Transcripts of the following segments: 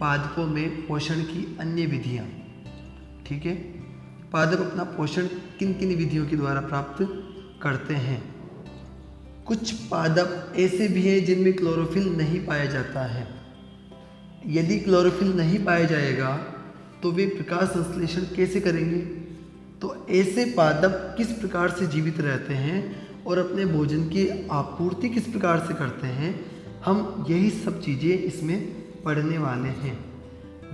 पादपों में पोषण की अन्य विधियाँ। ठीक है, पादप अपना पोषण किन किन विधियों के द्वारा प्राप्त करते हैं। कुछ पादप ऐसे भी हैं जिनमें क्लोरोफिल नहीं पाया जाता है। यदि क्लोरोफिल नहीं पाया जाएगा तो वे प्रकाश संश्लेषण कैसे करेंगे। तो ऐसे पादप किस प्रकार से जीवित रहते हैं और अपने भोजन की आपूर्ति किस प्रकार से करते हैं, हम यही सब चीज़ें इसमें पढ़ने वाले हैं।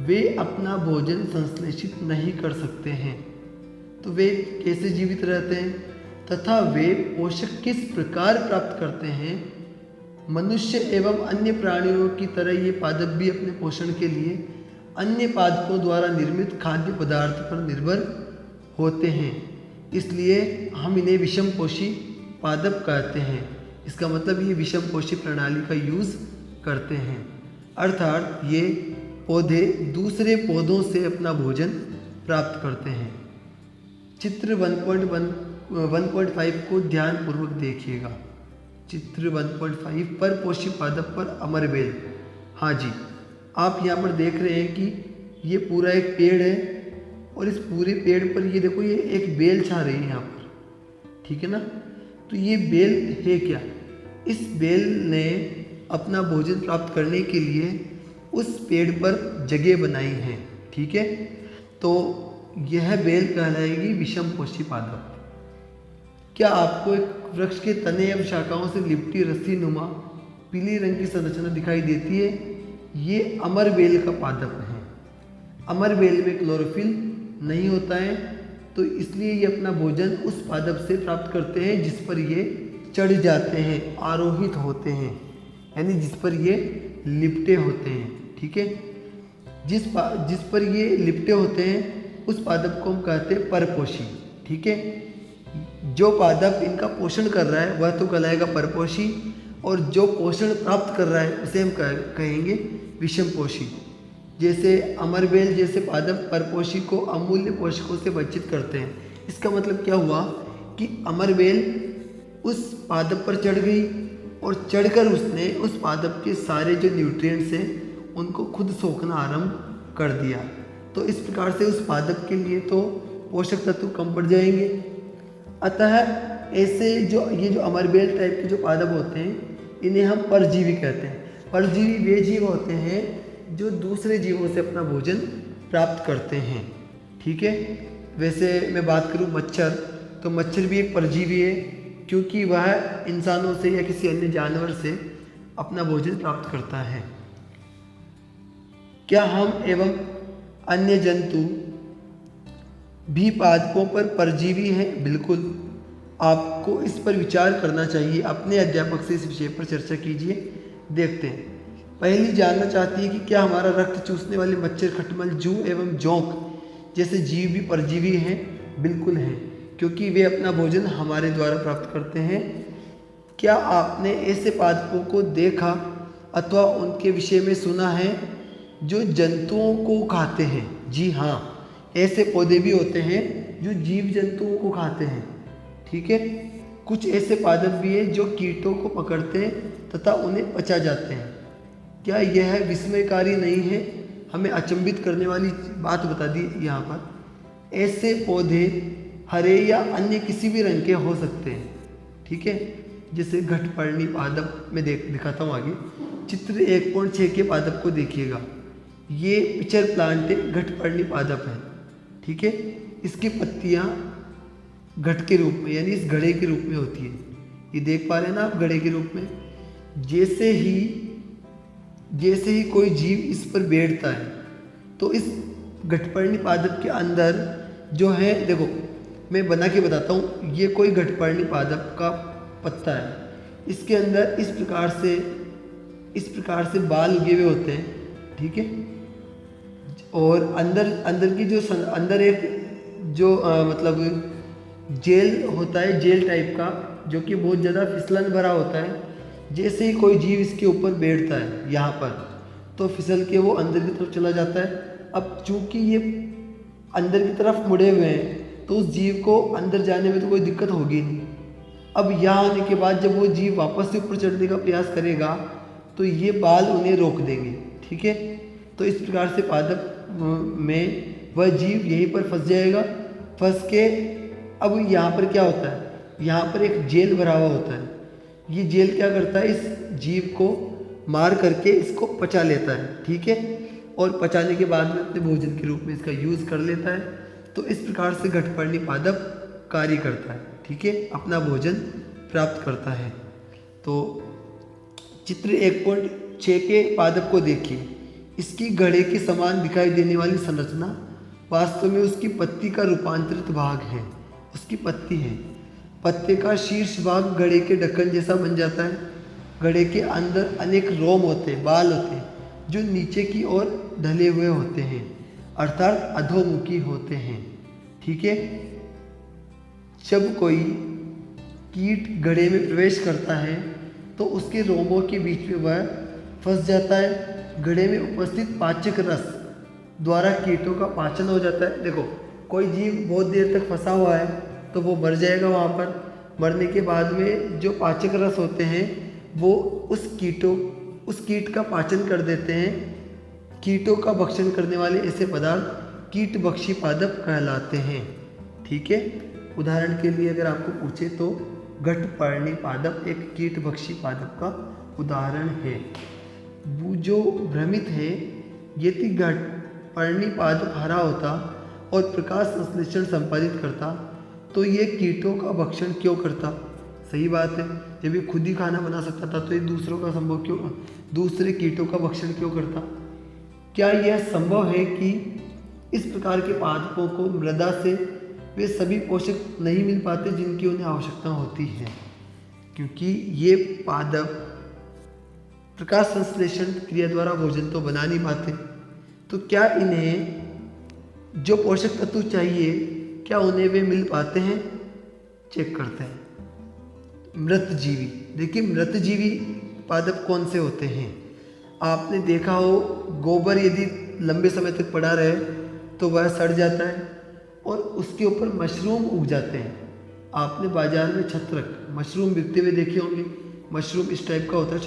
वे अपना भोजन संश्लेषित नहीं कर सकते हैं तो वे कैसे जीवित रहते हैं तथा वे पोषक किस प्रकार प्राप्त करते हैं। मनुष्य एवं अन्य प्राणियों की तरह ये पादप भी अपने पोषण के लिए अन्य पादपों द्वारा निर्मित खाद्य पदार्थ पर निर्भर होते हैं, इसलिए हम इन्हें विषमपोषी पादप कहते हैं। इसका मतलब ये विषमपोषी प्रणाली का यूज़ करते हैं, अर्थात ये पौधे दूसरे पौधों से अपना भोजन प्राप्त करते हैं। चित्र 1.5 को ध्यानपूर्वक देखिएगा। चित्र 1.5 परपोषी पादप पर अमरबेल। हाँ जी, आप यहाँ पर देख रहे हैं कि ये पूरा एक पेड़ है और इस पूरे पेड़ पर ये देखो ये एक बेल छा रही है यहाँ पर, ठीक है ना। तो ये बेल है क्या, इस बेल ने अपना भोजन प्राप्त करने के लिए उस पेड़ पर जगह बनाई है, ठीक है। तो यह बेल कहलाएगी विषमपोषी पादप। क्या आपको एक वृक्ष के तने एवं शाखाओं से लिपटी रस्सी नुमा पीली रंग की संरचना दिखाई देती है, ये अमरबेल का पादप है। अमरबेल में क्लोरोफिल नहीं होता है तो इसलिए ये अपना भोजन उस पादप से प्राप्त करते हैं जिस पर ये चढ़ जाते हैं, आरोहित होते हैं, यानी जिस पर ये लिपटे होते हैं, ठीक है। जिस पर ये लिपटे होते हैं उस पादप को हम कहते हैं परपोषी, ठीक है। जो पादप इनका पोषण कर रहा है वह तो कहलाएगा परपोषी और जो पोषण प्राप्त कर रहा है उसे हम कहेंगे विषमपोषी। जैसे अमरबेल जैसे पादप परपोषी को अमूल्य पोषकों से वंचित करते हैं। इसका मतलब क्या हुआ कि अमरबेल उस पादप पर चढ़ गई और चढ़कर उसने उस पादप के सारे जो न्यूट्रिएंट्स हैं उनको खुद सोखना आरंभ कर दिया। तो इस प्रकार से उस पादप के लिए तो पोषक तत्व कम पड़ जाएंगे। अतः ऐसे ये जो अमरबेल टाइप के जो पादप होते हैं इन्हें हम परजीवी कहते हैं। परजीवी वे जीव होते हैं जो दूसरे जीवों से अपना भोजन प्राप्त करते हैं, ठीक है। वैसे मैं बात करूं मच्छर, तो मच्छर भी एक परजीवी है क्योंकि वह इंसानों से या किसी अन्य जानवर से अपना भोजन प्राप्त करता है। क्या हम एवं अन्य जंतु भी पादपों पर परजीवी हैं? बिल्कुल, आपको इस पर विचार करना चाहिए। अपने अध्यापक से इस विषय पर चर्चा कीजिए। देखते हैं, पहली जानना चाहती है कि क्या हमारा रक्त चूसने वाले मच्छर, खटमल, जू एवं जोंक जैसे जीव भी परजीवी हैं? बिल्कुल हैं, क्योंकि वे अपना भोजन हमारे द्वारा प्राप्त करते हैं। क्या आपने ऐसे पादपों को देखा अथवा उनके विषय में सुना है जो जंतुओं को खाते हैं? जी हाँ, ऐसे पौधे भी होते हैं जो जीव जंतुओं को खाते हैं, ठीक है। कुछ ऐसे पादप भी हैं जो कीटों को पकड़ते हैं तथा उन्हें पचा जाते हैं। क्या यह विस्मयकारी नहीं है? हमें अचंभित करने वाली बात बता दी यहाँ पर। ऐसे पौधे हरे या अन्य किसी भी रंग के हो सकते हैं, ठीक है। जैसे घटपर्णी पादप में दिखाता हूँ आगे। चित्र 1.6 के पादप को देखिएगा। ये पिचर प्लांट घटपर्णी पादप है, ठीक है। इसकी पत्तियाँ घट के रूप में यानी इस घड़े के रूप में होती है। ये देख पा रहे हैं ना आप, घड़े के रूप में। जैसे ही कोई जीव इस पर बैठता है तो इस घटपर्णी पादप के अंदर जो है, देखो मैं बना के बताता हूँ। ये कोई घटपर्णी पादप का पत्ता है, इसके अंदर इस प्रकार से बाल उगे हुए होते हैं, ठीक है। और अंदर की जो अंदर एक जो मतलब जेल होता है, जेल टाइप का, जो कि बहुत ज़्यादा फिसलन भरा होता है। जैसे ही कोई जीव इसके ऊपर बैठता है यहाँ पर, तो फिसल के वो अंदर की तरफ चला जाता है। अब चूंकि ये अंदर की तरफ मुड़े हुए हैं तो उस जीव को अंदर जाने में तो कोई दिक्कत होगी नहीं। अब यहाँ आने के बाद जब वो जीव वापस से ऊपर चढ़ने का प्रयास करेगा तो ये बाल उन्हें रोक देंगे, ठीक है। तो इस प्रकार से पादप में वह जीव यहीं पर फंस जाएगा। फंस के अब यहाँ पर क्या होता है, यहाँ पर एक जेल भरा हुआ होता है। ये जेल क्या करता है, इस जीव को मार करके इसको पचा लेता है, ठीक है, और पचाने के बाद में अपने भोजन के रूप में इसका यूज़ कर लेता है। तो इस प्रकार से घटपर्णी पादप कार्य करता है, ठीक है, अपना भोजन प्राप्त करता है। तो चित्र 1.6 के पादप को देखिए। इसकी घड़े के समान दिखाई देने वाली संरचना वास्तव में उसकी पत्ती का रूपांतरित भाग है। उसकी पत्ती है, पत्ते का शीर्ष भाग घड़े के ढक्कन जैसा बन जाता है। घड़े के अंदर अनेक रोम होते हैं, बाल होते हैं, जो नीचे की ओर ढले हुए होते हैं, अर्थात अधोमुखी होते हैं, ठीक है। जब कोई कीट घड़े में प्रवेश करता है तो उसके रोमों के बीच में वह फंस जाता है। घड़े में उपस्थित पाचक रस द्वारा कीटों का पाचन हो जाता है। देखो, कोई जीव बहुत देर तक फंसा हुआ है तो वो मर जाएगा। वहाँ पर मरने के बाद में जो पाचक रस होते हैं वो उस कीट का पाचन कर देते हैं। कीटों का भक्षण करने वाले ऐसे पदार्थ कीटभक्षी पादप कहलाते हैं, ठीक है। उदाहरण के लिए अगर आपको पूछे तो घटपर्णी पादप एक कीटभक्षी पादप का उदाहरण है। जो भ्रमित है, यदि घटपर्णी पादप हरा होता और प्रकाश संश्लेषण संपादित करता तो ये कीटों का भक्षण क्यों करता। सही बात है, जब ये खुद ही खाना बना सकता था तो ये दूसरे कीटों का भक्षण क्यों करता। क्या यह संभव है कि इस प्रकार के पादपों को मृदा से वे सभी पोषक नहीं मिल पाते जिनकी उन्हें आवश्यकता होती है, क्योंकि ये पादप प्रकाश संश्लेषण क्रिया द्वारा भोजन तो बना नहीं पाते। तो क्या इन्हें जो पोषक तत्व चाहिए क्या उन्हें वे मिल पाते हैं, चेक करते हैं। मृतजीवी, देखिए मृतजीवी पादप कौन से होते हैं। आपने देखा हो, गोबर यदि लंबे समय तक पड़ा रहे तो वह सड़ जाता है और उसके ऊपर मशरूम उग जाते हैं। आपने बाजार में छत्रक मशरूम बिकते हुए देखे होंगे। मशरूम इस टाइप का होता है,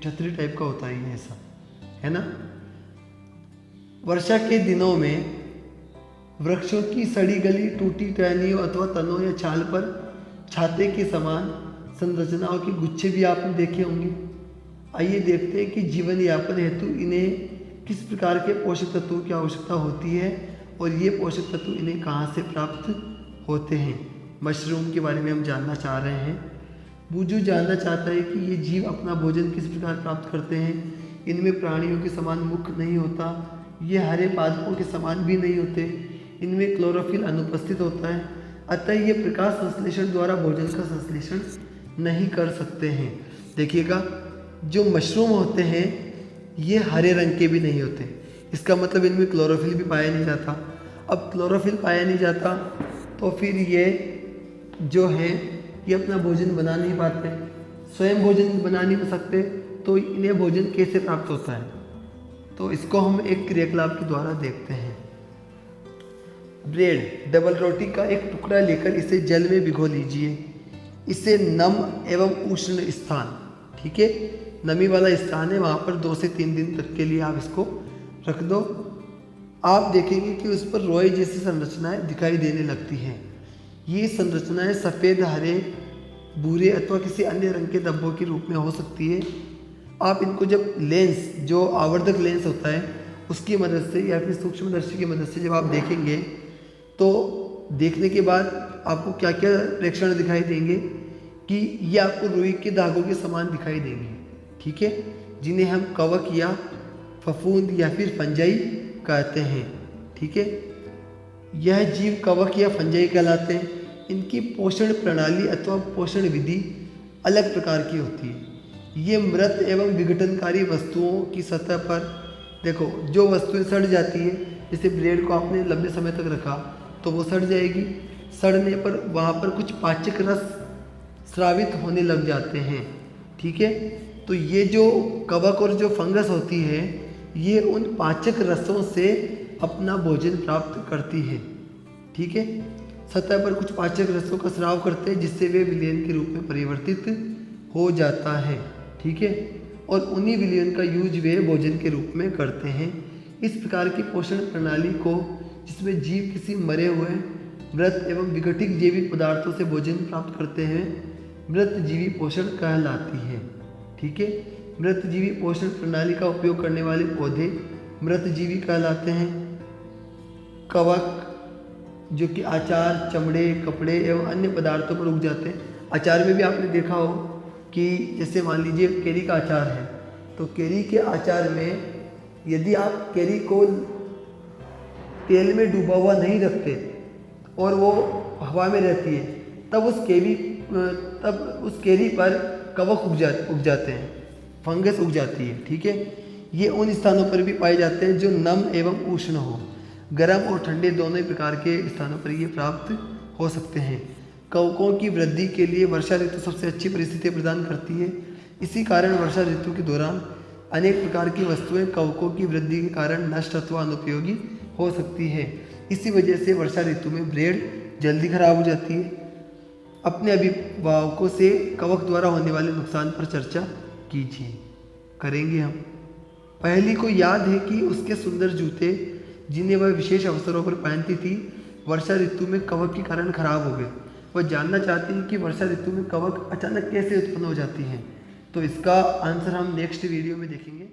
छतरी टाइप का होता है, ये ऐसा है ना। वर्षा के दिनों में वृक्षों की सड़ी गली टूटी टहनियों अथवा तनों या छाल पर छाते के समान संरचनाओं के गुच्छे भी आपने देखे होंगे। आइए देखते हैं कि जीवन यापन हेतु इन्हें किस प्रकार के पोषक तत्वों की आवश्यकता होती है और ये पोषक तत्व इन्हें कहाँ से प्राप्त होते हैं। मशरूम के बारे में हम जानना चाह रहे हैं। बूजू जानना चाहता है कि ये जीव अपना भोजन किस प्रकार प्राप्त करते हैं। इनमें प्राणियों के समान मुख नहीं होता, ये हरे पादपों के समान भी नहीं होते, इनमें क्लोरोफिल अनुपस्थित होता है, अतः ये प्रकाश संश्लेषण द्वारा भोजन का संश्लेषण नहीं कर सकते हैं। देखिएगा, जो मशरूम होते हैं ये हरे रंग के भी नहीं होते, इसका मतलब इनमें क्लोरोफिल भी पाया नहीं जाता। अब क्लोरोफिल पाया नहीं जाता तो फिर ये जो है ये अपना भोजन बना नहीं पाते, स्वयं भोजन बना नहीं सकते, तो इन्हें भोजन कैसे प्राप्त होता है। तो इसको हम एक क्रियाकलाप के द्वारा देखते हैं। ब्रेड, डबल रोटी का एक टुकड़ा लेकर इसे जल में भिगो लीजिए। इसे नम एवं उष्ण स्थान, ठीक है, नमी वाला स्थान है, वहाँ पर 2 से 3 दिन तक के लिए आप इसको रख दो। आप देखेंगे कि उस पर रोए जैसी संरचनाएं दिखाई देने लगती हैं। ये संरचनाएं सफ़ेद, हरे, भूरे अथवा किसी अन्य रंग के धब्बों के रूप में हो सकती है। आप इनको जब लेंस, जो आवर्धक लेंस होता है उसकी मदद से या फिर सूक्ष्मदर्शी की मदद से जब आप देखेंगे तो देखने के बाद आपको क्या क्या प्रेक्षण दिखाई देंगे कि ये आपको रुई के धागों के समान दिखाई देंगे, ठीक है, जिन्हें हम कवक या फफूंद या फिर फंजाई कहते हैं, ठीक है। यह जीव कवक या फंजाई कहलाते हैं। इनकी पोषण प्रणाली अथवा पोषण विधि अलग प्रकार की होती है। ये मृत एवं विघटनकारी वस्तुओं की सतह पर, देखो जो वस्तुएं सड़ जाती है, जैसे ब्रेड को आपने लंबे समय तक रखा तो वो सड़ जाएगी। सड़ने पर वहाँ पर कुछ पाचक रस स्रावित होने लग जाते हैं, ठीक है। तो ये जो कवक और जो फंगस होती है ये उन पाचक रसों से अपना भोजन प्राप्त करती है, ठीक है। सतह पर कुछ पाचक रसों का स्राव करते हैं जिससे वे विलयन के रूप में परिवर्तित हो जाता है, ठीक है। और उन्हीं विलयन का यूज वे भोजन के रूप में करते हैं। इस प्रकार की पोषण प्रणाली को, जिसमें जीव किसी मरे हुए मृत एवं विघटित जैविक पदार्थों से भोजन प्राप्त करते हैं, मृतजीवी पोषण कहलाती है। ठीक है, मृतजीवी पोषण प्रणाली का उपयोग करने वाले पौधे मृतजीवी कहलाते हैं। कवक जो कि अचार, चमड़े, कपड़े एवं अन्य पदार्थों पर उग जाते हैं। अचार में भी आपने देखा हो कि जैसे मान लीजिए केरी का अचार है, तो केरी के अचार में यदि आप केरी को तेल में डूबा हुआ नहीं रखते और वो हवा में रहती है, तब उस केरी पर कवक उग जाते हैं, फंगस उग जाती है। ठीक है, ये उन स्थानों पर भी पाए जाते हैं जो नम एवं उष्ण हो। गर्म और ठंडे दोनों ही प्रकार के स्थानों पर ये प्राप्त हो सकते हैं। कवकों की वृद्धि के लिए वर्षा ऋतु सबसे अच्छी परिस्थितियाँ प्रदान करती है। इसी कारण वर्षा ऋतु के दौरान अनेक प्रकार की वस्तुएं कवकों की वृद्धि के कारण नष्ट अथवा अनुपयोगी हो सकती है। इसी वजह से वर्षा ऋतु में ब्रेड जल्दी खराब हो जाती है। अपने अभिभावकों से कवक द्वारा होने वाले नुकसान पर चर्चा कीजिए। करेंगे हम। पहली को याद है कि उसके सुंदर जूते, जिन्हें वह विशेष अवसरों पर पहनती थी, वर्षा ऋतु में कवक के कारण खराब हो गए। वह जानना चाहती है कि वर्षा ऋतु में कवक अचानक कैसे उत्पन्न हो जाती हैं। तो इसका आंसर हम नेक्स्ट वीडियो में देखेंगे।